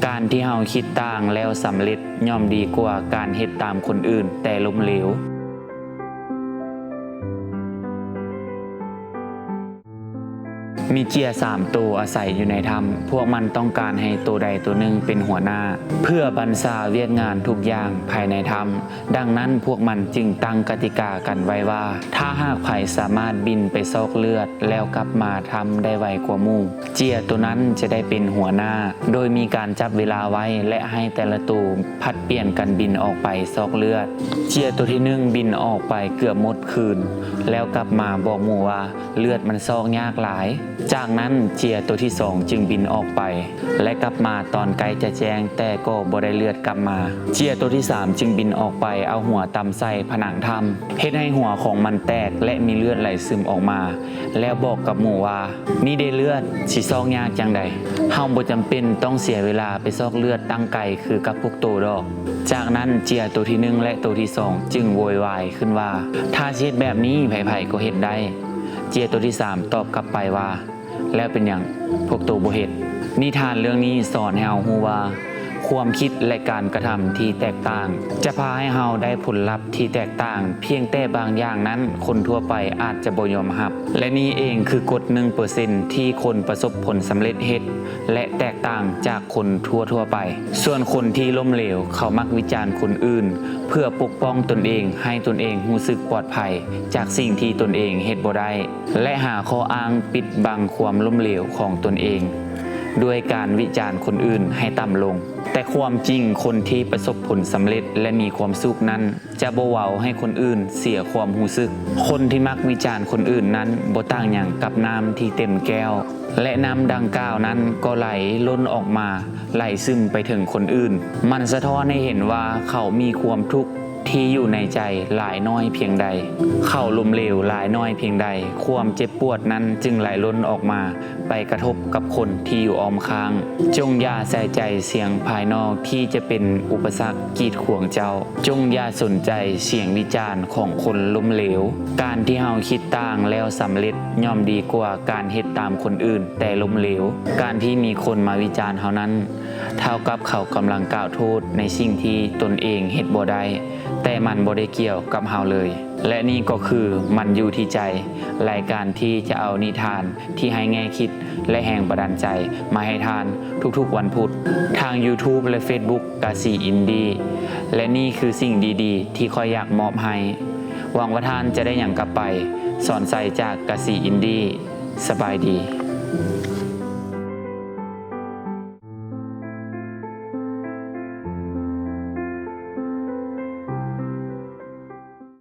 การที่เฮาคิดต่างแล้วสำเร็จย่อมดีกว่าการเฮ็ดตามคนอื่นแต่ล้มเหลวมีเจีย3ตัวอาศัยอยู่ในถ้ำพวกมันต้องการให้ตัวใดตัวหนึ่งเป็นหัวหน้าเพื่อบรรษาเวียกงานทุกอย่างภายในถ้ำดังนั้นพวกมันจึงตั้งกติกากันไว้ว่าถ้าหากใครสามารถบินไปซอกเลือดแล้วกลับมาทำได้ไวกว่าหมู่เจียตัวนั้นจะได้เป็นหัวหน้าโดยมีการจับเวลาไว้และให้แต่ละตัวผัดเปลี่ยนกันบินออกไปซอกเลือดเจียตัวที่1บินออกไปเกือบหมดคืนแล้วกลับมาบอกหมู่ว่าเลือดมันซอกยากหลายจากนั้นเจียตัวที่2จึงบินออกไปและกลับมาตอนใกล้จะแจ้งแต่ก็บ่ได้เลือดกลับมาเจียตัวที่3จึงบินออกไปเอาหัวตำใส่ผนังถ้ำเฮ็ดให้หัวของมันแตกและมีเลือดไหลซึมออกมาแล้วบอกกับหมู่ว่านี่ได้เลือดสิซอกยากจังใดเฮาบ่จำเป็นต้องเสียเวลาไปซอกเลือดตั้งไกลคือกับพวกโตดอกจากนั้นเจียตัวที่1และตัวที่2จึงโวยวายขึ้นว่าถ้าเฮ็ดแบบนี้ไผๆก็เฮ็ดได้เจียตัวที่3ตอบกลับไปว่าแล้วเป็นอย่างพวกตัวบ่เฮ็ดนิทานเรื่องนี้สอนให้เรารู้ว่าความคิดและการกระทำที่แตกต่างจะพาให้เราได้ผลลัพธ์ที่แตกต่างเพียงแต่บางอย่างนั้นคนทั่วไปอาจจะบ่ยอมรับและนี่เองคือกฎ 1% ที่คนประสบผลสำเร็จเฮ็ดและแตกต่างจากคนทั่วไปส่วนคนที่ล้มเหลวเขามักวิจารณ์คนอื่นเพื่อปกป้องตนเองให้ตนเองรู้สึกปลอดภัยจากสิ่งที่ตนเองเฮ็ดบ่ได้และหาข้ออ้างปิดบังความล้มเหลวของตนเองด้วยการวิจารณ์คนอื่นให้ต่ำลงแต่ความจริงคนที่ประสบผลสำเร็จและมีความสุขนั้นจะบ่เว้าให้คนอื่นเสียความรู้สึกคนที่มักวิจารณ์คนอื่นนั้นบ่ต่างหยังกับน้ำที่เต็มแก้วและน้ำดังกล่าวนั้นก็ไหลล้นออกมาไหลซึมไปถึงคนอื่นมันสะท้อนให้เห็นว่าเขามีความทุกข์ที่อยู่ในใจหลายน้อยเพียงใดเขาล้มเหลวหลายน้อยเพียงใดความเจ็บปวดนั้นจึงไหลล้นออกมาไปกระทบกับคนที่อยู่อ้อมข้างจงอย่าใส่ใจเสียงภายนอกที่จะเป็นอุปสรรคกีดขวางเจ้าจงอย่าสนใจเสียงวิจารณ์ของคนล้มเหลวการที่เฮาคิดต่างแล้วสำเร็จย่อมดีกว่าการเฮ็ดตามคนอื่นแต่ล้มเหลวการที่มีคนมาวิจารณ์เฮานั้นเท่ากับเขากำลังกล่าวโทษในสิ่งที่ตนเองเฮ็ดบ่ได้แต่มันบ่ได้เกี่ยวกับเฮาเลยและนี่ก็คือมันอยู่ที่ใจรายการที่จะเอานิทานที่ให้แง่คิดและแรงบันดาลใจมาให้ทานทุกๆวันพุธทาง YouTube และ Facebook กาซีอินดี้และนี่คือสิ่งดีๆที่ค่อยอยากมอบให้หวังว่าท่านจะได้อย่างกลับไปสอนใส่จากกาซีอินดี้สบายดี